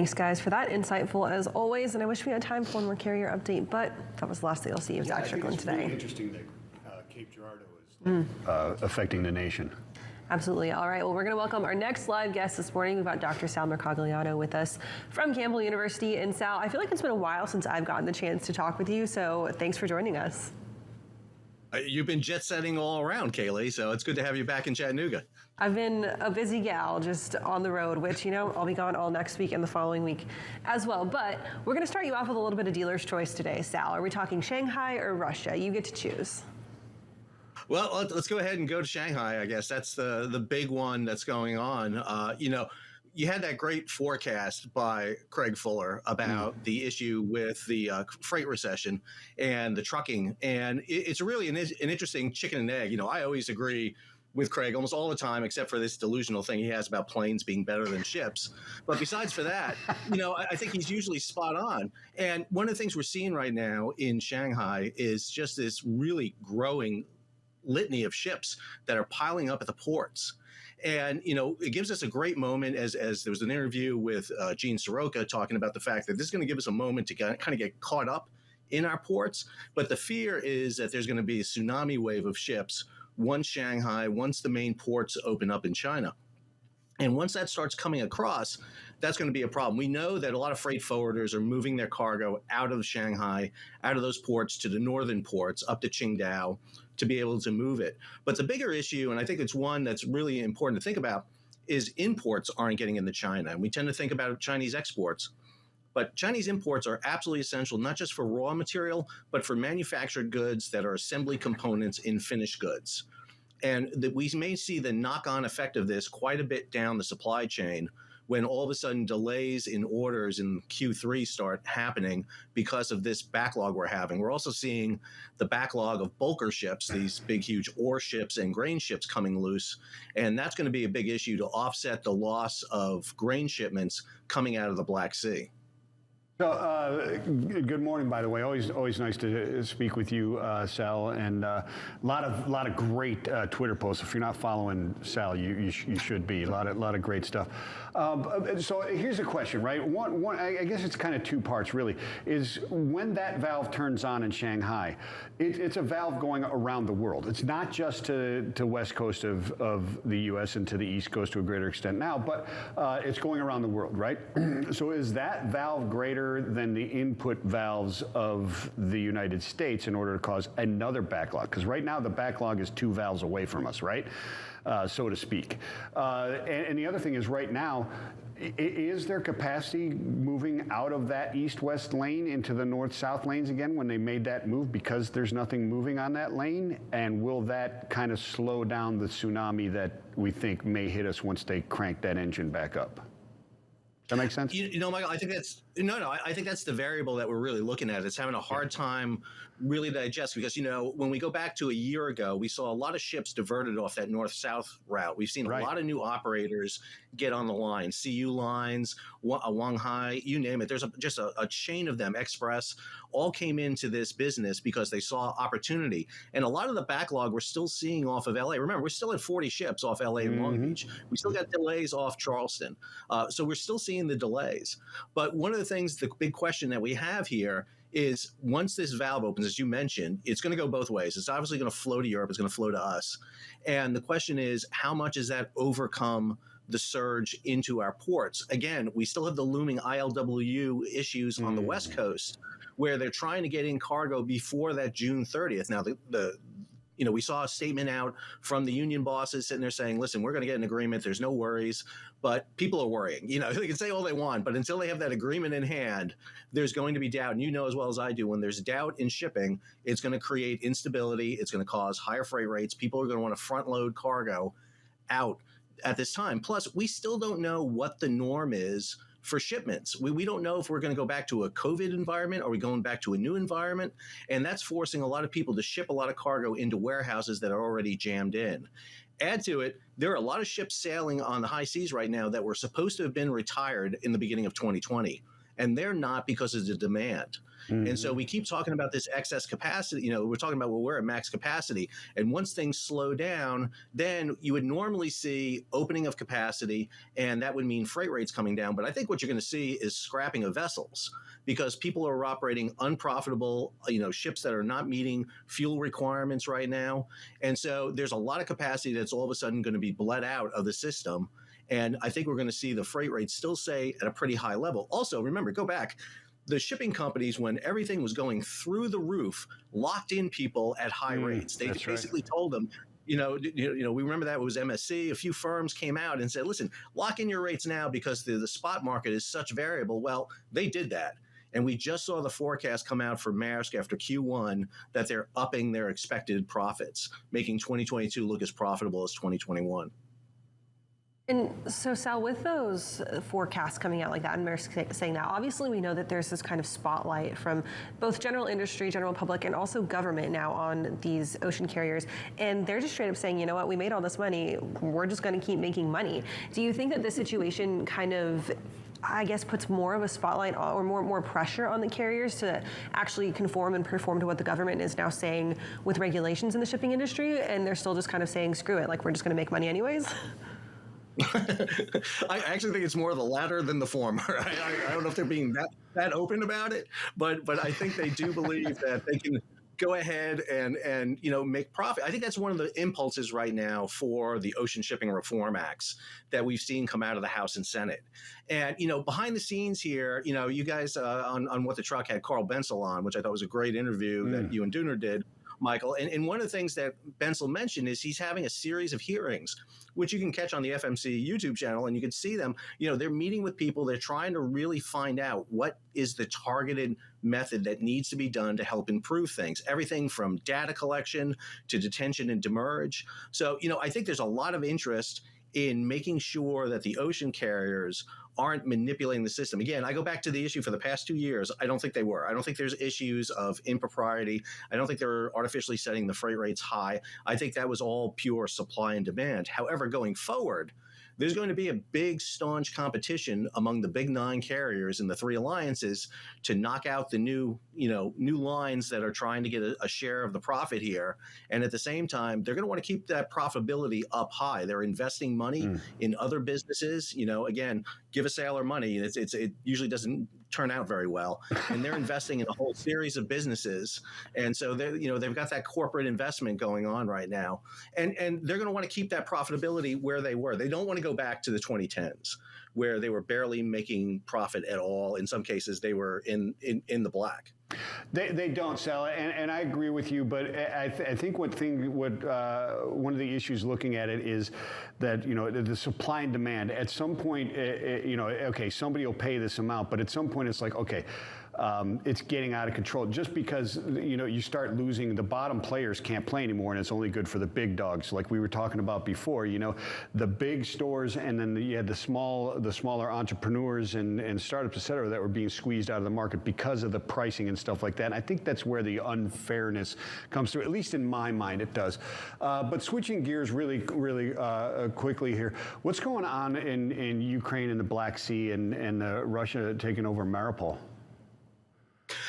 Thanks, guys, for that. Insightful as always. And I wish we had time for one more carrier update, but that was the last that you'll see of Zach Strickland today. Really interesting that Cape Girardeau is affecting the nation. Absolutely. All right. Well, we're going to welcome our next live guest this morning. We've got Dr. Sal Mercogliano with us from Campbell University. And Sal, I feel like it's been a while since I've gotten the chance to talk with you, so thanks for joining us. You've been jet setting all around, Kaylee, so it's good to have you back in Chattanooga. I've been a busy gal just on the road, which, I'll be gone all next week and the following week as well. But we're going to start you off with a little bit of dealer's choice today, Sal. Are we talking Shanghai or Russia? You get to choose. Well, let's go ahead and go to Shanghai, I guess. That's the big one that's going on. You had that great forecast by Craig Fuller about the issue with the freight recession and the trucking. And it's really an interesting chicken and egg. I always agree with Craig almost all the time, except for this delusional thing he has about planes being better than ships. But besides for that, I think he's usually spot on. And one of the things we're seeing right now in Shanghai is just this really growing litany of ships that are piling up at the ports. And, it gives us a great moment as there was an interview with Gene Soroka talking about the fact that this is going to give us a moment to kind of get caught up in our ports. But the fear is that there's going to be a tsunami wave of ships once Shanghai, once the main ports open up in China. And once that starts coming across, that's going to be a problem. We know that a lot of freight forwarders are moving their cargo out of Shanghai, out of those ports to the northern ports, up to Qingdao, to be able to move it. But the bigger issue, and I think it's one that's really important to think about, is imports aren't getting into China. And we tend to think about Chinese exports. But Chinese imports are absolutely essential, not just for raw material, but for manufactured goods that are assembly components in finished goods. And that we may see the knock-on effect of this quite a bit down the supply chain when all of a sudden delays in orders in Q3 start happening because of this backlog we're having. We're also seeing the backlog of bulker ships, these big, huge ore ships and grain ships coming loose. And that's going to be a big issue to offset the loss of grain shipments coming out of the Black Sea. So, good morning, by the way. Always nice to speak with you, Sal. And a lot of great Twitter posts. If you're not following Sal, you should be. A lot of great stuff. So here's a question, right? One, I guess it's kind of two parts, really. Is when that valve turns on in Shanghai, it's a valve going around the world. It's not just to west coast of the U.S. and to the east coast to a greater extent now, but it's going around the world, right? So is that valve greater than the input valves of the United States in order to cause another backlog? Because right now the backlog is two valves away from us, right? So to speak. And the other thing is right now, is there capacity moving out of that east-west lane into the north-south lanes again when they made that move because there's nothing moving on that lane? And will that kind of slow down the tsunami that we think may hit us once they crank that engine back up? Does that make sense? Michael, I think I think that's the variable that we're really looking at. It's having a hard time really digest because, when we go back to a year ago, we saw a lot of ships diverted off that north-south route. We've seen a lot of new operators get on the line, CU Lines, Wanghai, you name it. There's just a chain of them, Express, all came into this business because they saw opportunity. And a lot of the backlog we're still seeing off of LA. Remember, we're still at 40 ships off LA and Long Beach. We still got delays off Charleston. So we're still seeing the delays. But one of the things, the big question that we have here is once this valve opens, as you mentioned, it's going to go both ways. It's obviously going to flow to Europe. It's going to flow to us. And the question is, how much does that overcome the surge into our ports? Again, we still have the looming ILWU issues on the West Coast where they're trying to get in cargo before that June 30th. Now, we saw a statement out from the union bosses sitting there saying, listen, we're going to get an agreement. There's no worries. But people are worrying. They can say all they want, but until they have that agreement in hand, there's going to be doubt. And you know as well as I do, when there's doubt in shipping, it's going to create instability. It's going to cause higher freight rates. People are going to want to front load cargo out at this time. Plus, we still don't know what the norm is for shipments. We don't know if we're going to go back to a COVID environment. Are we going back to a new environment? And that's forcing a lot of people to ship a lot of cargo into warehouses that are already jammed in. Add to it, there are a lot of ships sailing on the high seas right now that were supposed to have been retired in the beginning of 2020. and they're not because of the demand. And so we keep talking about this excess capacity. We're talking about, well, we're at max capacity. And once things slow down, then you would normally see opening of capacity, and that would mean freight rates coming down. But I think what you're going to see is scrapping of vessels, because people are operating unprofitable, ships that are not meeting fuel requirements right now. And so there's a lot of capacity that's all of a sudden going to be bled out of the system. And I think we're going to see the freight rates still stay at a pretty high level. Also, remember, go back. The shipping companies, when everything was going through the roof, locked in people at high rates. They basically told them, we remember that it was MSC. A few firms came out and said, listen, lock in your rates now because the spot market is such variable. Well, they did that. And we just saw the forecast come out for Maersk after Q1 that they're upping their expected profits, making 2022 look as profitable as 2021. And so, Sal, with those forecasts coming out like that and Maersk saying that, obviously we know that there's this kind of spotlight from both general industry, general public, and also government now on these ocean carriers. And they're just straight up saying, you know what, we made all this money, we're just going to keep making money. Do you think that this situation kind of, I guess, puts more of a spotlight or more pressure on the carriers to actually conform and perform to what the government is now saying with regulations in the shipping industry, and they're still just kind of saying, screw it, like we're just going to make money anyways? I actually think it's more the latter than the former. I don't know if they're being that open about it, but I think they do believe that they can go ahead and make profit. I think that's one of the impulses right now for the Ocean Shipping Reform Acts that we've seen come out of the House and Senate. And behind the scenes here, you guys on What the Truck had Carl Bensel on, which I thought was a great interview that you and Dooner did, Michael. And one of the things that Bensel mentioned is he's having a series of hearings, which you can catch on the FMC YouTube channel, and you can see them. They're meeting with people. They're trying to really find out what is the targeted method that needs to be done to help improve things. Everything from data collection to detention and demurrage. So, I think there's a lot of interest in making sure that the ocean carriers aren't manipulating the system. Again, I go back to the issue for the past 2 years. I don't think they were. I don't think there's issues of impropriety. I don't think they're artificially setting the freight rates high. I think that was all pure supply and demand. However, going forward, there's going to be a big, staunch competition among the big 9 carriers and the 3 alliances to knock out the new lines that are trying to get a share of the profit here. And at the same time, they're going to want to keep that profitability up high. They're investing money in other businesses. Again, give a sailor money. It usually doesn't turn out very well. And they're investing in a whole series of businesses. And so they've got that corporate investment going on right now. And they're going to want to keep that profitability where they were. They don't want to go back to the 2010s where they were barely making profit at all. In some cases, they were in the black. They don't, Sal, and I agree with you. But I think one of the issues looking at it is that the supply and demand. At some point, okay, somebody will pay this amount, but at some point it's like, okay, it's getting out of control. Just because you start losing, the bottom players can't play anymore, and it's only good for the big dogs, like we were talking about before. The big stores, and then you had the smaller entrepreneurs and startups, et cetera, that were being squeezed out of the market because of the pricing and stuff like that. And I think that's where the unfairness comes through. At least in my mind, it does. But switching gears really quickly here, what's going on in Ukraine and the Black Sea and Russia taking over Mariupol?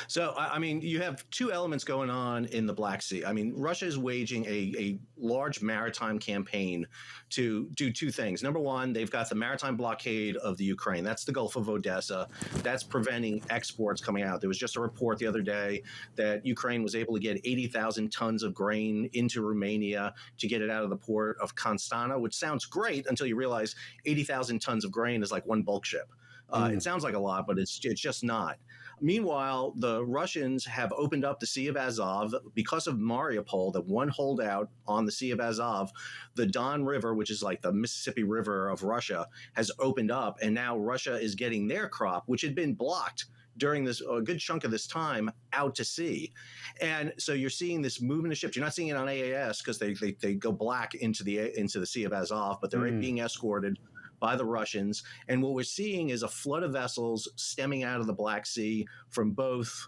So, you have 2 elements going on in the Black Sea. Russia is waging a large maritime campaign to do 2 things. Number one, they've got the maritime blockade of the Ukraine. That's the Gulf of Odessa. That's preventing exports coming out. There was just a report the other day that Ukraine was able to get 80,000 tons of grain into Romania to get it out of the port of Constanta, which sounds great until you realize 80,000 tons of grain is like one bulk ship. It sounds like a lot, but it's just not. Meanwhile, the Russians have opened up the Sea of Azov because of Mariupol, the one holdout on the Sea of Azov. The Don River, which is like the Mississippi River of Russia, has opened up, and now Russia is getting their crop, which had been blocked during a good chunk of this time, out to sea. And so you're seeing this movement of ships. You're not seeing it on AAS because they go black into the Sea of Azov, but they're being escorted by the Russians. And what we're seeing is a flood of vessels stemming out of the Black Sea from both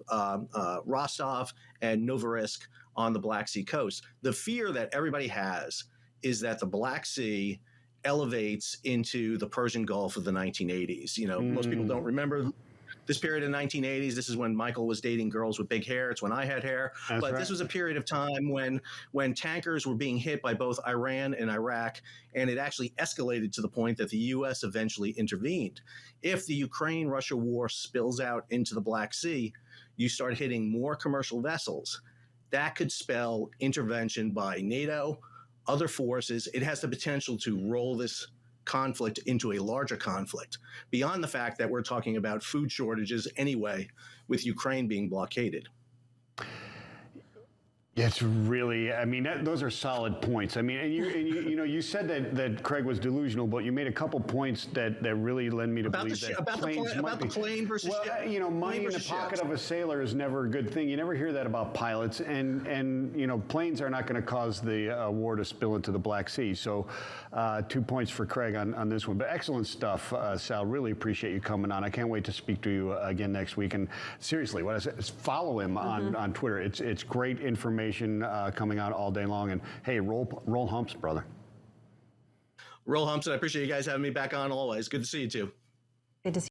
Rostov and Novorossiysk on the Black Sea coast. The fear that everybody has is that the Black Sea elevates into the Persian Gulf of the 1980s. Most people don't remember this period in the 1980s, this is when Michael was dating girls with big hair. It's when I had hair. That's but right. this was a period of time when tankers were being hit by both Iran and Iraq, and it actually escalated to the point that the U.S. eventually intervened. If the Ukraine-Russia war spills out into the Black Sea, you start hitting more commercial vessels. That could spell intervention by NATO, other forces. It has the potential to roll this conflict into a larger conflict, beyond the fact that we're talking about food shortages anyway, with Ukraine being blockaded. Yeah, it's really, I mean, those are solid points. I mean, and you said that Craig was delusional, but you made a couple points that really led me to believe that planes might be. Plane versus well, ship. Money in the pocket of a sailor is never a good thing. You never hear that about pilots, and planes are not going to cause the war to spill into the Black Sea. So, 2 points for Craig on this one. But excellent stuff, Sal. Really appreciate you coming on. I can't wait to speak to you again next week. And seriously, what I say is follow him on Twitter. It's great information coming out all day long. And hey, roll humps, brother. Roll humps, and I appreciate you guys having me back on always. Good to see you too. Good to see you.